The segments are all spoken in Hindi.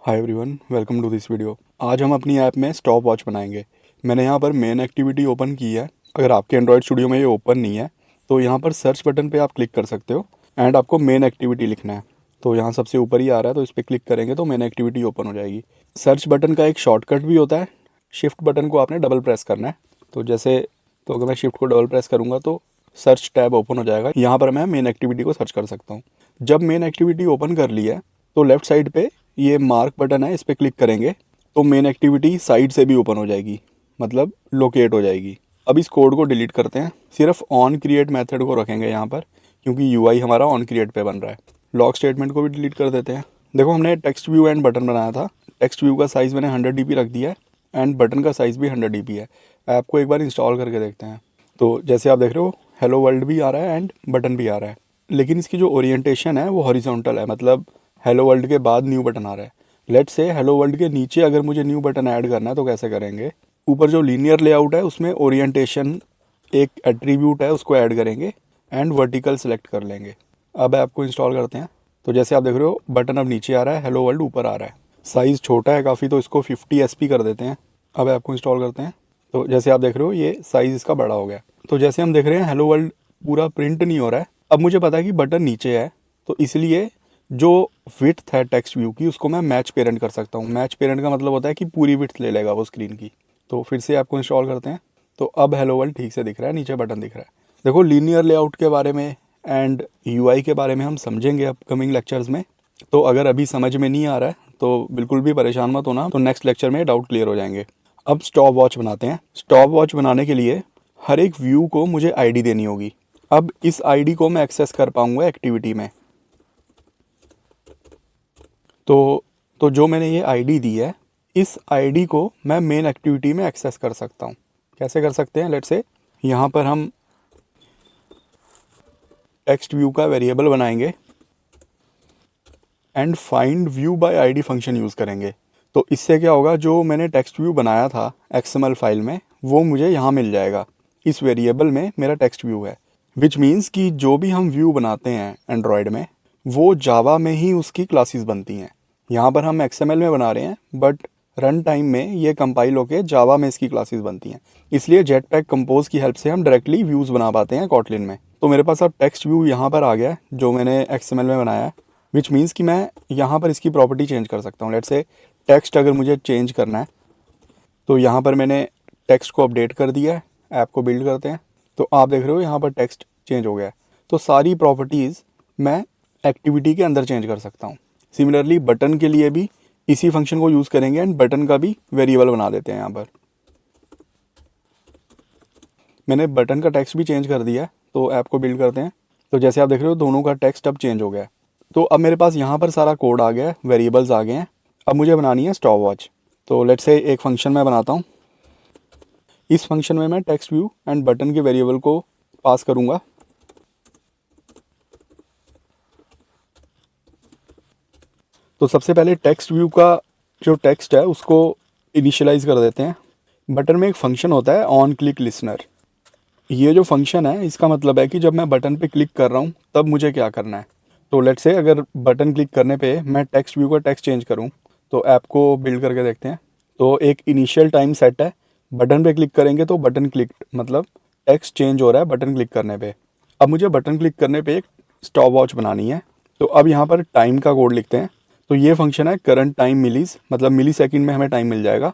Hi everyone, welcome to this video. आज हम अपनी ऐप में स्टॉप वॉच बनाएंगे। मैंने यहाँ पर मेन एक्टिविटी ओपन की है। अगर आपके एंड्रॉयड स्टूडियो में ये ओपन नहीं है तो यहाँ पर सर्च बटन पे आप क्लिक कर सकते हो एंड आपको मेन एक्टिविटी लिखना है। तो यहाँ सबसे ऊपर ही आ रहा है, तो इस पर क्लिक करेंगे तो मेन एक्टिविटी ओपन हो जाएगी। सर्च बटन का एक शॉर्टकट भी होता है। शिफ्ट बटन को आपने डबल प्रेस करना है। तो अगर मैं शिफ्ट को डबल प्रेस करूँगा तो सर्च टैब ओपन हो जाएगा। यहाँ पर मैं मेन एक्टिविटी को सर्च कर सकता हूँ। जब मेन एक्टिविटी ओपन कर ली है तो लेफ्ट साइड पे ये मार्क बटन है, इस पर क्लिक करेंगे तो मेन एक्टिविटी साइड से भी ओपन हो जाएगी, मतलब लोकेट हो जाएगी। अब इस कोड को डिलीट करते हैं, सिर्फ ऑन क्रिएट मेथड को रखेंगे यहाँ पर, क्योंकि यूआई हमारा ऑन क्रिएट पे बन रहा है। लॉक स्टेटमेंट को भी डिलीट कर देते हैं। देखो, हमने टेक्स्ट व्यू एंड बटन बनाया था। टेक्स्ट व्यू का साइज़ मैंने 100 DB रख दिया है एंड बटन का साइज़ भी 100 DB है। ऐप को एक बार इंस्टॉल करके देखते हैं। तो जैसे आप देख रहे हो, हेलो वर्ल्ड भी आ रहा है एंड बटन भी आ रहा है, लेकिन इसकी जो ओरिएंटेशन है वो हॉरिजॉन्टल है, मतलब हेलो वर्ल्ड के बाद न्यू बटन आ रहा है। लेट्स से हेलो वर्ल्ड के नीचे अगर मुझे न्यू बटन ऐड करना है तो कैसे करेंगे? ऊपर जो लीनियर लेआउट है उसमें ओरिएंटेशन एक एट्रीब्यूट है, उसको ऐड करेंगे एंड वर्टिकल सेलेक्ट कर लेंगे। अब ऐप को इंस्टॉल करते हैं। तो जैसे आप देख रहे हो, बटन अब नीचे आ रहा है, हेलो वर्ल्ड ऊपर आ रहा है। साइज़ छोटा है काफ़ी, तो इसको 50 SP कर देते हैं। अब ऐप को इंस्टॉल करते हैं। तो जैसे आप देख रहे हो, ये साइज़ इसका बड़ा हो गया। तो जैसे हम देख रहे हैं, हेलो वर्ल्ड पूरा प्रिंट नहीं हो रहा है। अब मुझे पता है कि बटन नीचे है, तो इसलिए जो विड्थ है टेक्स्ट व्यू की उसको मैं मैच पेरेंट कर सकता हूँ। मैच पेरेंट का मतलब होता है कि पूरी विड्थ ले लेगा वो स्क्रीन की। तो फिर से आपको इंस्टॉल करते हैं। तो अब हेलो वर्ल्ड ठीक से दिख रहा है, नीचे बटन दिख रहा है। देखो, लीनियर लेआउट के बारे में एंड यूआई के बारे में हम समझेंगे अपकमिंग लेक्चर्स में। तो अगर अभी समझ में नहीं आ रहा है तो बिल्कुल भी परेशान मत होना, तो नेक्स्ट लेक्चर में डाउट क्लियर हो जाएंगे। अब स्टॉप वॉच बनाते हैं। स्टॉप वॉच बनाने के लिए हर एक व्यू को मुझे आईडी देनी होगी। अब इस आईडी को मैं एक्सेस कर पाऊंगा एक्टिविटी में। तो जो मैंने ये आईडी दी है, इस आईडी को मैं मेन एक्टिविटी में एक्सेस कर सकता हूँ। कैसे कर सकते हैं? लेट्स से यहाँ पर हम टेक्स्ट व्यू का वेरिएबल बनाएंगे and find view bye ID function use करेंगे। तो इससे क्या होगा, जो मैंने टेक्स्ट व्यू बनाया था XML फाइल में, वो मुझे यहाँ मिल जाएगा। इस वेरिएबल में मेरा टेक्स्ट व्यू है, विच मीन्स कि जो भी हम व्यू बनाते हैं एंड्रॉयड में, वो जावा में ही उसकी क्लासेस बनती हैं। यहाँ पर हम XML में बना रहे हैं, बट रन टाइम में ये कंपाइल होके जावा में इसकी क्लासेस बनती हैं। इसलिए जेटपैक कंपोज की हेल्प से हम डायरेक्टली व्यूज़ बना पाते हैं कॉटलिन में। तो मेरे पास अब टेक्स्ट व्यू यहाँ पर आ गया है जो मैंने XML में बनाया है, विच मीन्स कि मैं यहाँ पर इसकी प्रॉपर्टी चेंज कर सकता हूँ। लेट्स से टेक्स्ट अगर मुझे चेंज करना है तो यहाँ पर मैंने टेक्स्ट को अपडेट कर दिया है। ऐप को बिल्ड करते हैं। तो आप देख रहे हो यहाँ पर टेक्स्ट चेंज हो गया है। तो सारी प्रॉपर्टीज़ मैं एक्टिविटी के अंदर चेंज कर सकता हूँ। सिमिलरली बटन के लिए भी इसी फंक्शन को यूज़ करेंगे एंड बटन का भी वेरिएबल बना देते हैं। यहाँ पर मैंने बटन का टेक्स्ट भी चेंज कर दिया है। तो ऐप को बिल्ड करते हैं। तो जैसे आप देख रहे हो, दोनों का टेक्स्ट अब चेंज हो गया है। तो अब मेरे पास यहाँ पर सारा कोड आ गया है, वेरिएबल्स आ गए हैं। अब मुझे बनानी है स्टॉप वॉच। तो लेट्स से एक फंक्शन मैं बनाता हूँ। इस फंक्शन में मैं टेक्स्ट व्यू एंड बटन के वेरिएबल को पास करूँगा। तो सबसे पहले टेक्स्ट व्यू का जो टेक्स्ट है उसको इनिशियलाइज कर देते हैं। बटन में एक फंक्शन होता है ऑन क्लिक लिसनर। ये जो फंक्शन है, इसका मतलब है कि जब मैं बटन पे क्लिक कर रहा हूँ तब मुझे क्या करना है। तो लेट्स से अगर बटन क्लिक करने पे मैं टेक्स्ट व्यू का टेक्स्ट चेंज करूँ, तो ऐप को बिल्ड करके देखते हैं। तो एक इनिशियल टाइम सेट है। बटन पे क्लिक करेंगे तो बटन क्लिक, मतलब टेक्स्ट चेंज हो रहा है बटन क्लिक करने पे। अब मुझे बटन क्लिक करने पे एक स्टॉप वॉच बनानी है। तो अब यहाँ पर टाइम का कोड लिखते हैं। तो ये फंक्शन है करंट टाइम मिलीज, मतलब मिली सेकेंड में हमें टाइम मिल जाएगा।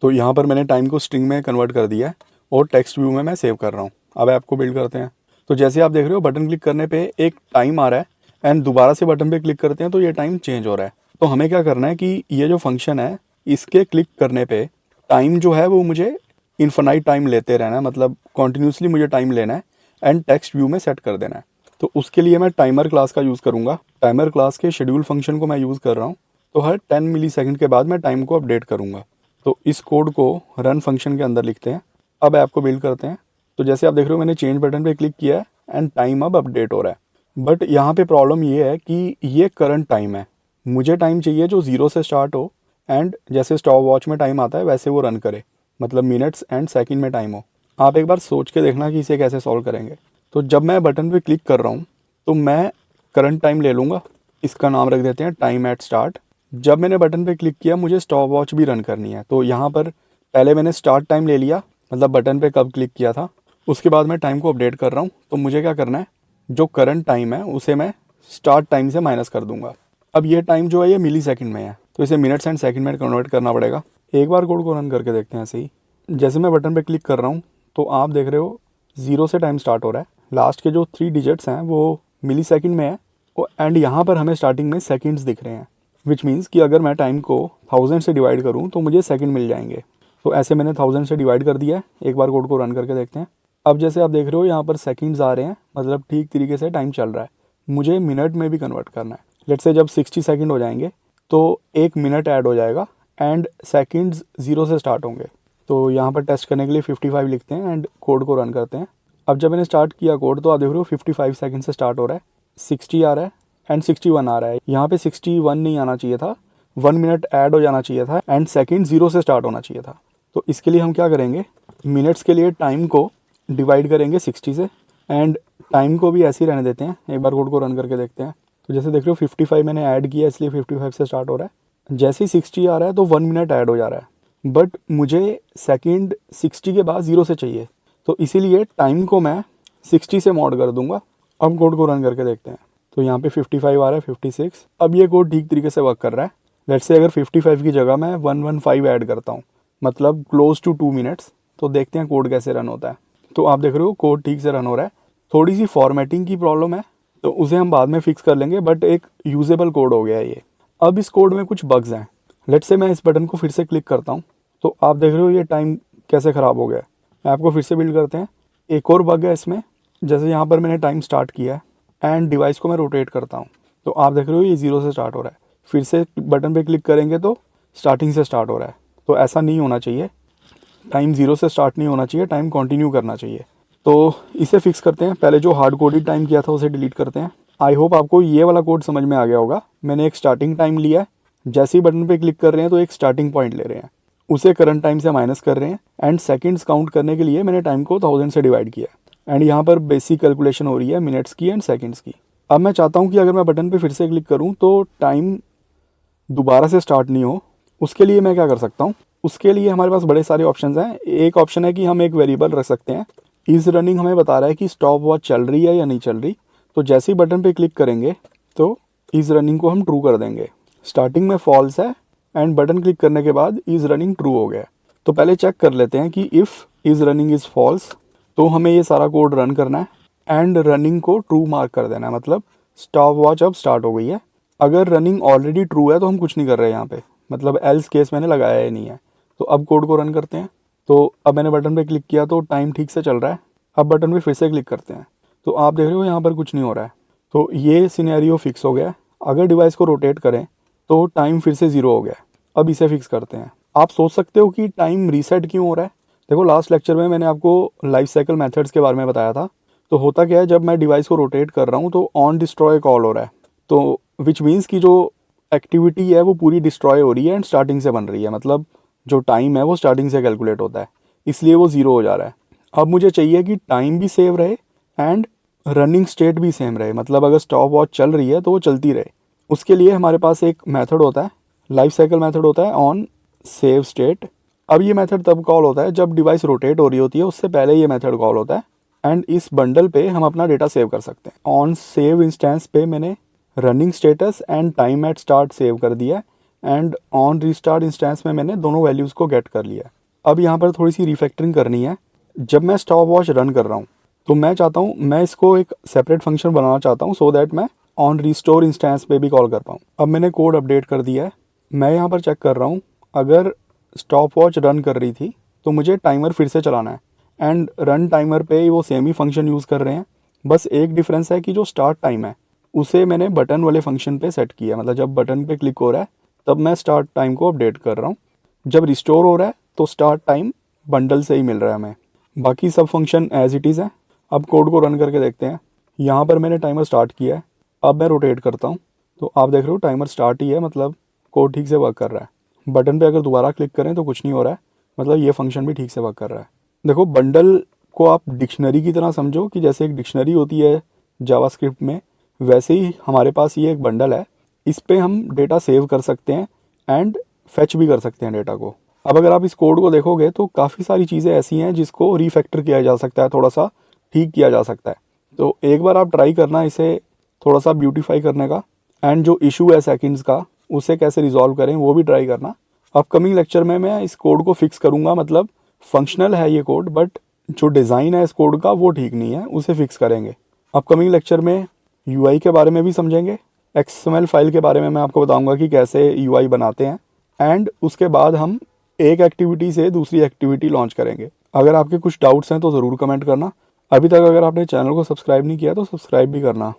तो यहाँ पर मैंने टाइम को स्ट्रिंग में कन्वर्ट कर दिया है और टेक्स्ट व्यू में मैं सेव कर रहा हूँ। अब ऐप को बिल्ड करते हैं। तो जैसे आप देख रहे हो, बटन क्लिक करने पे एक टाइम आ रहा है एंड दोबारा से बटन पे क्लिक करते हैं तो ये टाइम चेंज हो रहा है। तो हमें क्या करना है कि ये जो फंक्शन है, इसके क्लिक करने पे टाइम जो है वो मुझे इन्फिनाइट टाइम लेते रहना है, मतलब कॉन्टीन्यूसली मुझे टाइम लेना है एंड टेक्स्ट व्यू में सेट कर देना है। तो उसके लिए मैं टाइमर क्लास का यूज़ करूँगा। टाइमर क्लास के शेड्यूल फंक्शन को मैं यूज़ कर रहा हूँ। तो हर 10 मिली सेकेंड के बाद मैं टाइम को अपडेट करूँगा। तो इस कोड को रन फंक्शन के अंदर लिखते हैं। अब ऐप को बिल्ड करते हैं। तो जैसे आप देख रहे हो, मैंने चेंज बटन पे क्लिक किया है एंड टाइम अब अपडेट हो रहा है। बट यहाँ पे प्रॉब्लम ये है कि ये करंट टाइम है। मुझे टाइम चाहिए जो 0 से स्टार्ट हो एंड जैसे स्टॉप वॉच में टाइम आता है वैसे वो रन करे, मतलब मिनट्स एंड सेकंड में टाइम हो। आप एक बार सोच के देखना कि इसे कैसे सॉल्व करेंगे। तो जब मैं बटन पे क्लिक कर रहा हूँ तो मैं करंट टाइम ले लूँगा। इसका नाम रख देते हैं टाइम एट स्टार्ट जब मैंने बटन पे क्लिक किया मुझे स्टॉप वॉच भी रन करनी है, तो यहाँ पर पहले मैंने स्टार्ट टाइम ले लिया, मतलब बटन पे कब क्लिक किया था, उसके बाद मैं टाइम को अपडेट कर रहा हूँ। तो मुझे क्या करना है, जो करंट टाइम है उसे मैं स्टार्ट टाइम से माइनस कर दूंगा। अब ये टाइम जो है ये मिली सेकेंड में है, तो इसे मिनट्स एंड सेकंड में कन्वर्ट करना पड़ेगा। एक बार कोड को रन करके देखते हैं ऐसे ही। जैसे मैं बटन पे क्लिक कर रहा हूँ तो आप देख रहे हो 0 से टाइम स्टार्ट हो रहा है, लास्ट के जो 3 डिजिट्स हैं वो मिली सेकेंड में है, एंड यहाँ पर हमें स्टार्टिंग में सेकेंड्स दिख रहे हैं, विच मीन्स कि अगर मैं टाइम को 1000 से डिवाइड करूँ तो मुझे सेकंड मिल जाएंगे। तो ऐसे मैंने 1000 से डिवाइड कर दिया है। एक बार कोड को रन करके देखते हैं। अब जैसे आप देख रहे हो यहाँ पर सेकंड्स आ रहे हैं, मतलब ठीक तरीके से टाइम चल रहा है। मुझे मिनट में भी कन्वर्ट करना है। लेट्स से जब 60 सेकंड हो जाएंगे तो 1 मिनट ऐड हो जाएगा एंड सेकंड्स 0 से स्टार्ट होंगे। तो यहाँ पर टेस्ट करने के लिए 55 लिखते हैं एंड कोड को रन करते हैं। अब जब मैंने स्टार्ट किया कोड तो आप देख रहे हो 55 सेकंड से स्टार्ट हो रहा है, 60 आ रहा है एंड 61 आ रहा है। यहाँ पे 61 नहीं आना चाहिए था, 1 मिनट ऐड हो जाना चाहिए था एंड सेकंड 0 से स्टार्ट होना चाहिए था। तो इसके लिए हम क्या करेंगे, मिनट्स के लिए टाइम को डिवाइड करेंगे 60 से एंड टाइम को भी ऐसे ही रहने देते हैं। एक बार कोड को रन करके देखते हैं। तो जैसे देख रहे हो 55 मैंने ऐड किया इसलिए 55 से स्टार्ट हो रहा है। जैसे ही 60 आ रहा है तो 1 मिनट ऐड हो जा रहा है, बट मुझे सेकंड 60 के बाद 0 से चाहिए, तो इसीलिए टाइम को मैं 60 से मॉड कर दूंगा। अब कोड को रन करके देखते हैं। तो यहाँ पे 55 आ रहा है, 56। अब ये कोड ठीक तरीके से वर्क कर रहा है। लेट्स से अगर 55 की जगह मैं 115 ऐड करता हूँ, मतलब क्लोज टू 2 मिनट्स, तो देखते हैं कोड कैसे रन होता है। तो आप देख रहे हो कोड ठीक से रन हो रहा है। थोड़ी सी फॉर्मेटिंग की प्रॉब्लम है तो उसे हम बाद में फिक्स कर लेंगे, बट एक यूजेबल कोड हो गया है ये। अब इस कोड में कुछ बग्स हैं। लेट्स से मैं इस बटन को फिर से क्लिक करता हूँ तो आप देख रहे हो ये टाइम कैसे ख़राब हो गया है। ऐप को फिर से बिल्ड करते हैं। एक और बग है इसमें, जैसे यहाँ पर मैंने टाइम स्टार्ट किया है एंड डिवाइस को मैं रोटेट करता हूँ तो आप देख रहे हो ये 0 से स्टार्ट हो रहा है। फिर से बटन पे क्लिक करेंगे तो स्टार्टिंग से स्टार्ट हो रहा है। तो ऐसा नहीं होना चाहिए, टाइम 0 से स्टार्ट नहीं होना चाहिए, टाइम कंटिन्यू करना चाहिए। तो इसे फिक्स करते हैं। पहले जो हार्ड कोडेड टाइम किया था उसे डिलीट करते हैं। आई होप आपको ये वाला कोड समझ में आ गया होगा। मैंने एक स्टार्टिंग टाइम लिया है, जैसे ही बटन पे क्लिक कर रहे हैं तो एक स्टार्टिंग पॉइंट ले रहे हैं, उसे करंट टाइम से माइनस कर रहे हैं एंड सेकंड्स काउंट करने के लिए मैंने टाइम को 1000 से डिवाइड किया एंड यहाँ पर बेसिक कैलकुलेशन हो रही है मिनट्स की एंड सेकंड्स की। अब मैं चाहता हूँ कि अगर मैं बटन पे फिर से क्लिक करूँ तो टाइम दोबारा से स्टार्ट नहीं हो। उसके लिए मैं क्या कर सकता हूँ, उसके लिए हमारे पास बड़े सारे ऑप्शंस हैं। एक ऑप्शन है कि हम एक वेरिएबल रख सकते हैं। इज रनिंग हमें बता रहा है कि स्टॉप वॉच चल रही है या नहीं चल रही। तो जैसे ही बटन पे क्लिक करेंगे तो इज रनिंग को हम ट्रू कर देंगे। स्टार्टिंग में फॉल्स है एंड बटन क्लिक करने के बाद इज रनिंग ट्रू हो गया। तो पहले चेक कर लेते हैं कि if is running is false तो हमें ये सारा कोड रन करना है एंड रनिंग को ट्रू मार्क कर देना है, मतलब स्टॉप वॉच अब स्टार्ट हो गई है। अगर रनिंग ऑलरेडी ट्रू है तो हम कुछ नहीं कर रहे यहाँ पे, मतलब एल्स केस मैंने लगाया ही नहीं है। तो अब कोड को रन करते हैं। तो अब मैंने बटन पे क्लिक किया तो टाइम ठीक से चल रहा है। अब बटन पे फिर से क्लिक करते हैं तो आप देख रहे हो यहाँ पर कुछ नहीं हो रहा है। तो ये सिनेरियो फिक्स हो गया। अगर डिवाइस को रोटेट करें तो टाइम फिर से 0 हो गया। अब इसे फिक्स करते हैं। आप सोच सकते हो कि टाइम रीसेट क्यों हो रहा है। देखो लास्ट लेक्चर में मैंने आपको लाइफ साइकिल मेथड्स के बारे में बताया था। तो होता क्या है, जब मैं डिवाइस को रोटेट कर रहा हूँ तो ऑन डिस्ट्रॉय कॉल हो रहा है, तो विच मीन्स कि जो एक्टिविटी है वो पूरी डिस्ट्रॉय हो रही है एंड स्टार्टिंग से बन रही है, मतलब जो टाइम है वो स्टार्टिंग से कैलकुलेट होता है, इसलिए वो 0 हो जा रहा है। अब मुझे चाहिए कि टाइम भी सेव रहे एंड रनिंग स्टेट भी सेम रहे, मतलब अगर स्टॉप वॉच चल रही है तो वो चलती रहे। उसके लिए हमारे पास एक मेथड होता है, लाइफ साइकिल मेथड होता है ऑन सेव स्टेट। अब ये मेथड तब कॉल होता है जब डिवाइस रोटेट हो रही होती है, उससे पहले ये मेथड कॉल होता है एंड इस बंडल पे हम अपना डेटा सेव कर सकते हैं। ऑन सेव इंस्टेंस पे मैंने running status and time at start save कर दिया एंड ऑन रीस्टार्ट इंस्टेंस में मैंने दोनों वैल्यूज़ को गेट कर लिया। अब यहाँ पर थोड़ी सी रिफैक्टरिंग करनी है। जब मैं स्टॉप वॉच रन कर रहा हूँ तो मैं चाहता हूँ, मैं इसको एक सेपरेट फंक्शन बनाना चाहता हूँ सो दैट मैं ऑन रिस्टोर इंस्टेंस पे भी कॉल कर पाऊँ। अब मैंने कोड अपडेट कर दिया है। मैं यहाँ पर चेक कर रहा हूँ, अगर स्टॉप वॉच रन कर रही थी तो मुझे टाइमर फिर से चलाना है एंड रन टाइमर पे वो सेम ही फंक्शन यूज़ कर रहे हैं। बस एक डिफरेंस है कि जो स्टार्ट टाइम है उसे मैंने बटन वाले फंक्शन पे सेट किया, मतलब जब बटन पे क्लिक हो रहा है तब मैं स्टार्ट टाइम को अपडेट कर रहा हूँ, जब रिस्टोर हो रहा है तो स्टार्ट टाइम बंडल से ही मिल रहा है हमें। बाकी सब फंक्शन एज इट इज़ है। अब कोड को रन करके देखते हैं। यहाँ पर मैंने टाइमर स्टार्ट किया है। अब मैं रोटेट करता हूँ तो आप देख रहे हो टाइमर स्टार्ट ही है, मतलब कोड ठीक से वर्क कर रहा है। बटन पे अगर दोबारा क्लिक करें तो कुछ नहीं हो रहा है, मतलब ये फंक्शन भी ठीक से वर्क कर रहा है। देखो बंडल को आप डिक्शनरी की तरह समझो कि जैसे एक डिक्शनरी होती है जावास्क्रिप्ट में, वैसे ही हमारे पास ये एक बंडल है। इस पे हम डेटा सेव कर सकते हैं एंड फैच भी कर सकते हैं डेटा को। अब अगर आप इस कोड को देखोगे तो काफ़ी सारी चीज़ें ऐसी हैं जिसको रीफैक्टर किया जा सकता है, थोड़ा सा ठीक किया जा सकता है। तो एक बार आप ट्राई करना इसे थोड़ा सा ब्यूटीफाई करने का, एंड जो इशू है सेकंड्स का उसे कैसे रिजॉल्व करें वो भी ट्राई करना। अपकमिंग लेक्चर में मैं इस कोड को फिक्स करूँगा, मतलब फंक्शनल है ये कोड बट जो डिज़ाइन है इस कोड का वो ठीक नहीं है, उसे फिक्स करेंगे। अपकमिंग लेक्चर में यूआई के बारे में भी समझेंगे, एक्सएमएल फाइल के बारे में मैं आपको बताऊंगा कि कैसे यूआई बनाते हैं, एंड उसके बाद हम एक एक्टिविटी से दूसरी एक्टिविटी लॉन्च करेंगे। अगर आपके कुछ डाउट्स हैं तो ज़रूर कमेंट करना। अभी तक अगर आपने चैनल को सब्सक्राइब नहीं किया तो सब्सक्राइब भी करना।